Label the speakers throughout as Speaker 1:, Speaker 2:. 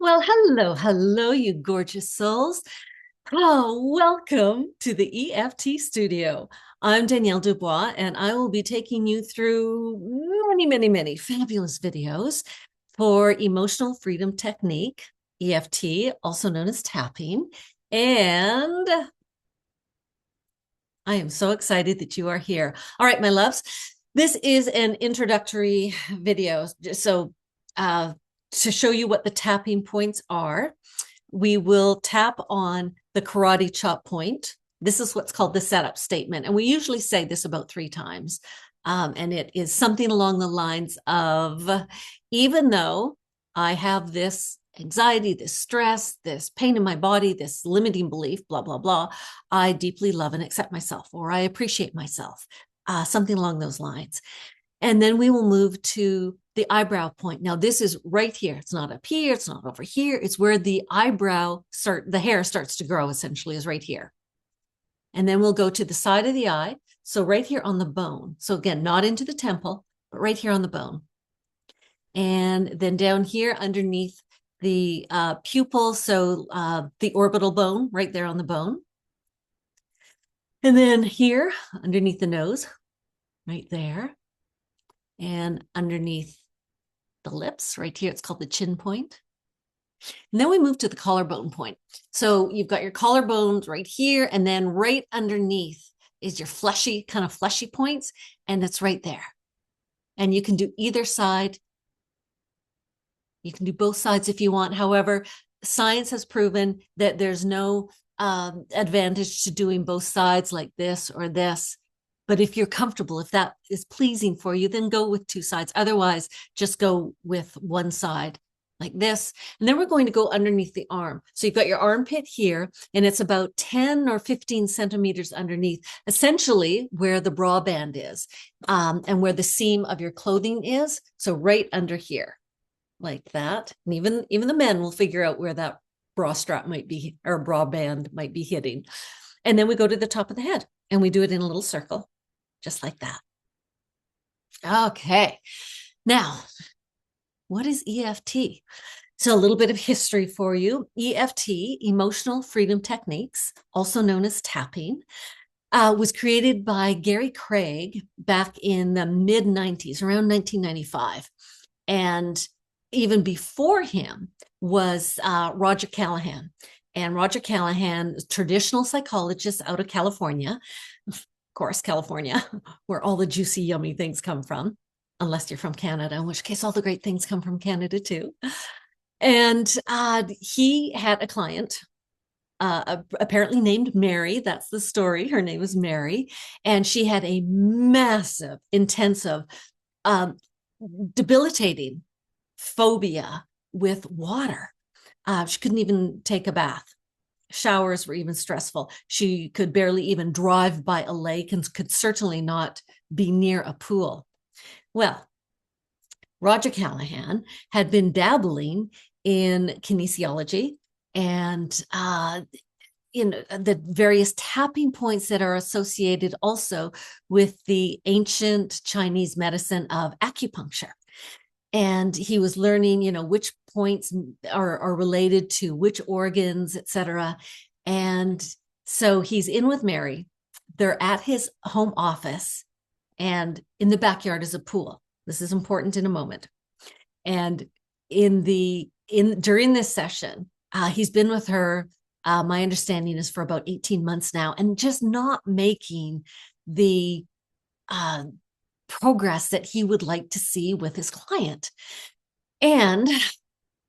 Speaker 1: Well, hello, you gorgeous souls. Oh, welcome to the EFT Studio. I'm Danielle DuBois, and I will be taking you through many fabulous videos for emotional freedom technique, EFT, also known as tapping. And I am so excited that you are here. All right, my loves, this is an introductory video. Uh, to show you what the tapping points are, we will tap on the karate chop point. This is what's called the setup statement. And we usually say this about 3 times. And it is something along the lines of, even though I have this anxiety, this stress, this pain in my body, this limiting belief, blah, blah, blah, I deeply love and accept myself, or I appreciate myself, something along those lines. And then we will move to the eyebrow point. Now, this is right here. It's not up here. It's not over here. It's where the the hair starts to grow, essentially, is right here. And then we'll go to the side of the eye. So right here on the bone. So again, not into the temple, but right here on the bone. And then down here underneath the pupil. So the orbital bone right there on the bone. And then here underneath the nose, right there. And underneath the lips right here, it's called the chin point. And then we move to the collarbone point. So you've got your collarbones right here, and then right underneath is your fleshy points, and it's right there. And you can do either side. You can do both sides if you want. However, science has proven that there's no advantage to doing both sides like this or this. But if you're comfortable, if that is pleasing for you, then go with 2 sides. Otherwise, just go with one side like this. And then we're going to go underneath the arm. So you've got your armpit here, and it's about 10 or 15 centimeters underneath, essentially where the bra band is, and where the seam of your clothing is. So right under here, like that. And even the men will figure out where that bra strap might be, or bra band might be hitting. And then we go to the top of the head, and we do it in a little circle. Just like that. Okay. Now, what is EFT? So a little bit of history for you. EFT, Emotional Freedom Techniques, also known as tapping, was created by Gary Craig back in the mid-90s, around 1995. And even before him was Roger Callahan. And Roger Callahan, traditional psychologist out of California, course, California, where all the juicy, yummy things come from, unless you're from Canada, in which case all the great things come from Canada too. And he had a client, apparently named Mary. That's the story. Her name is Mary. And she had a massive, intensive, debilitating phobia with water. She couldn't even take a bath. Showers were even stressful. She could barely even drive by a lake and could certainly not be near a pool. Well, Roger Callahan had been dabbling in kinesiology and the various tapping points that are associated also with the ancient Chinese medicine of acupuncture. And he was learning, which points are related to which organs, etc. And so he's in with Mary. They're at his home office, and in the backyard is a pool. This is important in a moment. And during this session, he's been with her. My understanding is for about 18 months now, and just not making the progress that he would like to see with his client. And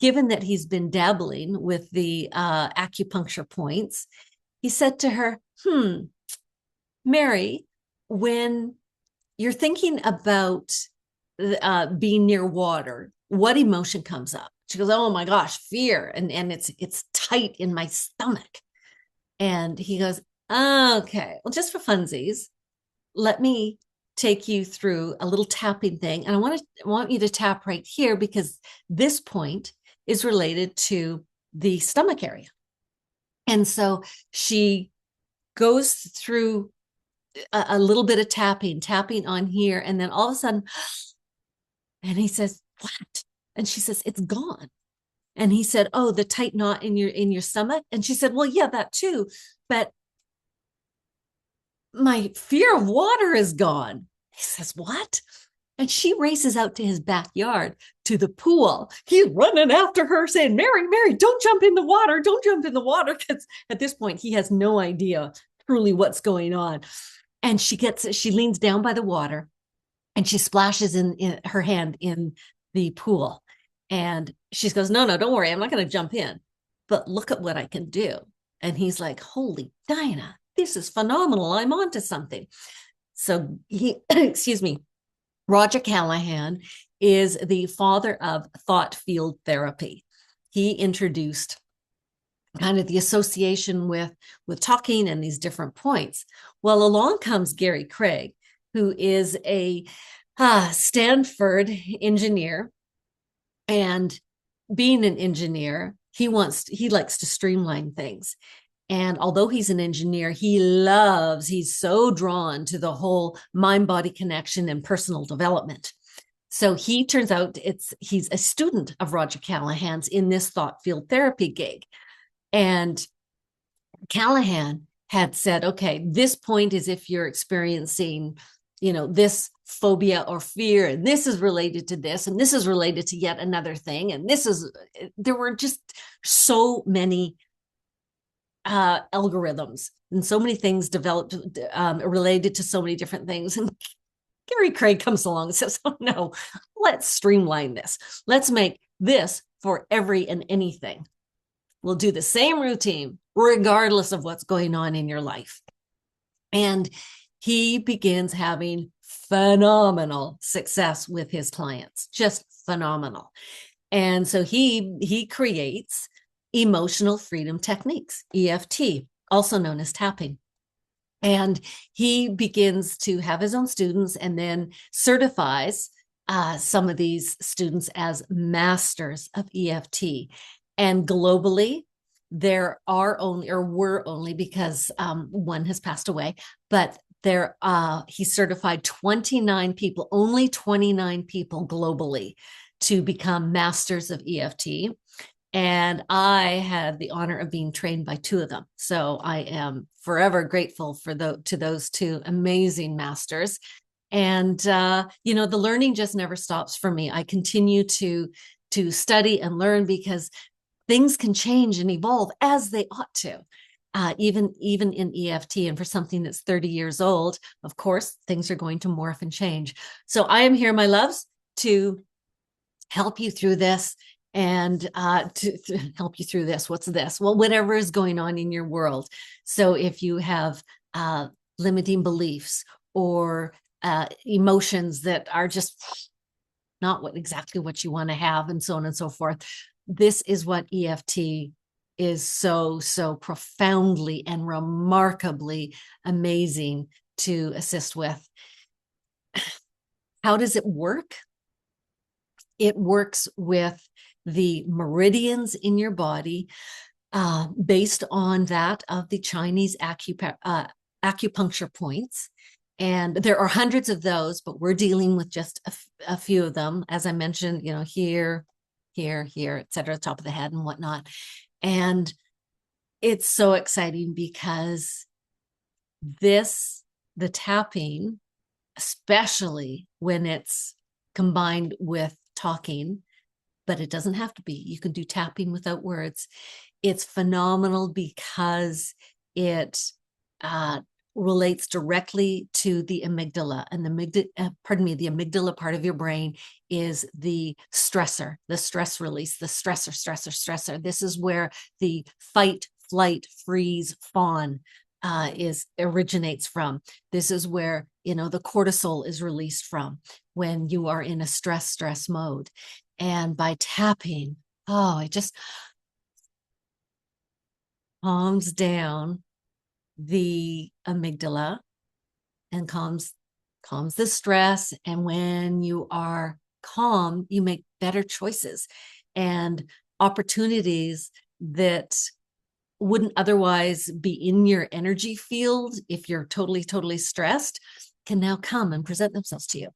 Speaker 1: given that he's been dabbling with the acupuncture points, he said to her, Mary, when you're thinking about being near water, what emotion comes up? She goes, oh my gosh, fear. And it's tight in my stomach. And he goes, okay, well, just for funsies, let me take you through a little tapping thing. And I want you to tap right here, because this point is related to the stomach area. And so she goes through a little bit of tapping on here. And then all of a sudden, and he says, what? And she says, it's gone. And he said, oh, the tight knot in your stomach. And she said, well, yeah, that too. But my fear of water is gone. He says, what? And she races out to his backyard to the pool. He's running after her saying, Mary, Mary, don't jump in the water. Don't jump in the water. Because at this point, he has no idea truly what's going on. And she leans down by the water and she splashes in her hand in the pool. And she goes, no, don't worry. I'm not going to jump in, but look at what I can do. And he's like, holy Dinah, this is phenomenal. I'm onto something. So he, excuse me, Roger Callahan is the father of thought field therapy. He introduced kind of the association with talking and these different points. Well, along comes Gary Craig, who is a Stanford engineer. And being an engineer, he likes to streamline things. And although he's an engineer, he's so drawn to the whole mind-body connection and personal development. So he turns out he's a student of Roger Callahan's in this thought field therapy gig. And Callahan had said, okay, this point is if you're experiencing, this phobia or fear, and this is related to this, and this is related to yet another thing. And there were just so many algorithms and so many things developed related to so many different things. And Gary Craig comes along and says, oh no, let's streamline this. Let's make this for every and anything. We'll do the same routine regardless of what's going on in your life. And he begins having phenomenal success with his clients, just phenomenal. And so he creates emotional freedom techniques, EFT, also known as tapping. And he begins to have his own students and then certifies some of these students as masters of EFT. And globally, there are were only, because one has passed away, but he certified 29 people, only 29 people globally to become masters of EFT. And I had the honor of being trained by two of them. So I am forever grateful to those two amazing masters. And, the learning just never stops for me. I continue to study and learn because things can change and evolve as they ought to, even in EFT. And for something that's 30 years old, of course, things are going to morph and change. So I am here, my loves, to help you through this. And to help you through this. What's this? Well, whatever is going on in your world. So if you have limiting beliefs or emotions that are just not exactly what you want to have, and so on and so forth, this is what EFT is so profoundly and remarkably amazing to assist with. How does it work? It works with the meridians in your body, based on that of the Chinese acupuncture points. And there are hundreds of those, but we're dealing with just a few of them. As I mentioned, here, et cetera, top of the head and whatnot. And it's so exciting because the tapping, especially when it's combined with talking, but it doesn't have to be. You can do tapping without words. It's phenomenal because it relates directly to the amygdala, and the amygdala part of your brain is the stressor, the stress release, the stressor. This is where the fight, flight, freeze, fawn originates from. This is where the cortisol is released from when you are in a stress mode. And by tapping, it just calms down the amygdala and calms the stress. And when you are calm, you make better choices, and opportunities that wouldn't otherwise be in your energy field if you're totally stressed can now come and present themselves to you.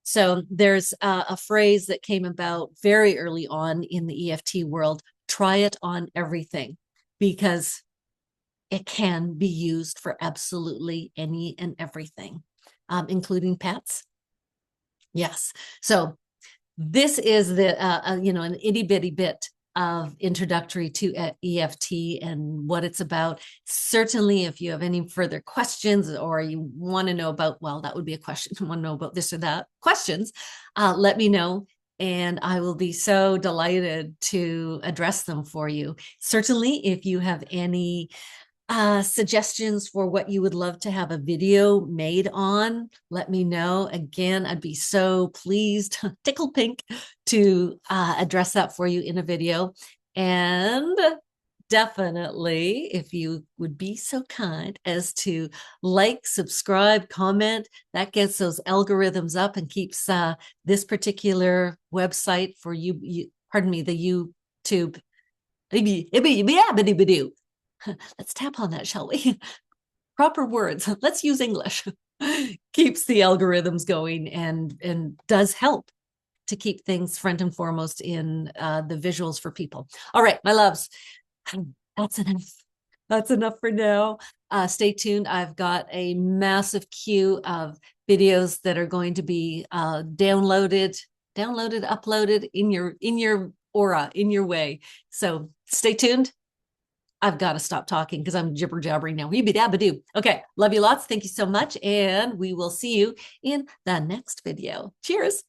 Speaker 1: So there's a phrase that came about very early on in the EFT world: try it on everything, because it can be used for absolutely any and everything, including pets. Yes. So this is the, an itty bitty bit of introductory to EFT and what it's about. Certainly, if you have any further questions, or you want to know about, well, that would be a question, want to know about this or that, questions, let me know. And I will be so delighted to address them for you. Certainly, if you have any suggestions for what you would love to have a video made on, let me know. Again, I'd be so pleased, tickle pink, to address that for you in a video. And definitely, if you would be so kind as to like, subscribe, comment, that gets those algorithms up and keeps this particular website for you, pardon me, the YouTube. Let's tap on that, shall we? Proper words. Let's use English. Keeps the algorithms going and does help to keep things front and foremost in the visuals for people. All right, my loves, that's enough. That's enough for now. Stay tuned. I've got a massive queue of videos that are going to be downloaded, uploaded in your aura, in your way. So stay tuned. I've got to stop talking because I'm jibber jabbering now. Okay, love you lots. Thank you so much. And we will see you in the next video. Cheers.